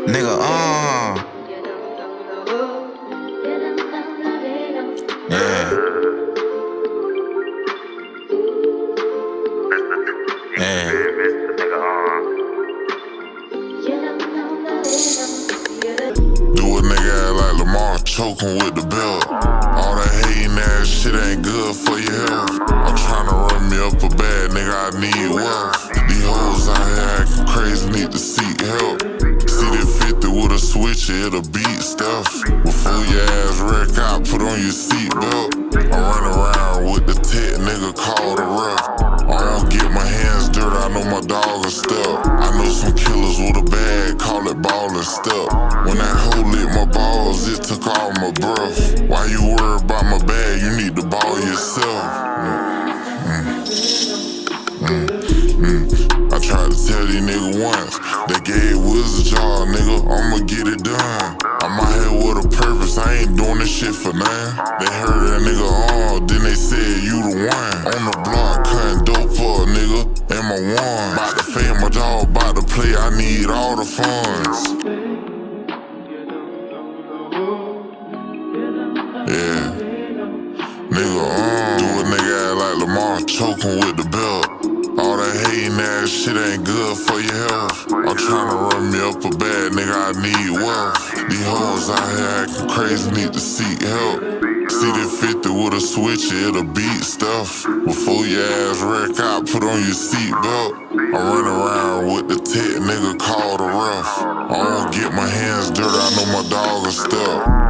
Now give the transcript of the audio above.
Nigga, yeah. Yeah. Do a nigga act like Lamar, choking with the belt. All that hating ass shit ain't good for your health. I'm tryna run me up a bag, nigga, I need wealth. These hoes out here acting crazy, need to seek help. See that 50 with a switcher, it'll beat stuff. Before your ass wreck out, put on your seatbelt. I run around with the tech, nigga, call the rough. I don't get my hands dirty, I know my dog will step. I know some killers with a bag, call it ball and step. When that hoe lit my balls, it took all my breath. Why you worry about my bag, you need to ball yourself. I tried to tell these niggas once, they gave Wizz a job, nigga, I'ma get it done. I'm out here with a purpose, I ain't doing this shit for nothing. They heard that nigga then they said you the one. On the block, cutting dope for a nigga, and my one. Bout to fade my dog, bout to play, I need all the funds. Yeah, nigga, do a nigga act like Lamar, choking with the belt. All that hating ass shit ain't good for your health. I'm tryna run me up a bag, nigga, I need wealth. These hoes out here acting crazy, need to seek help. See that 50 with a switcher, it'll beat stuff. Before your ass wreck out, put on your seatbelt. I run around with the tech, nigga, call the rough. I don't get my hands dirty, I know my dog will step.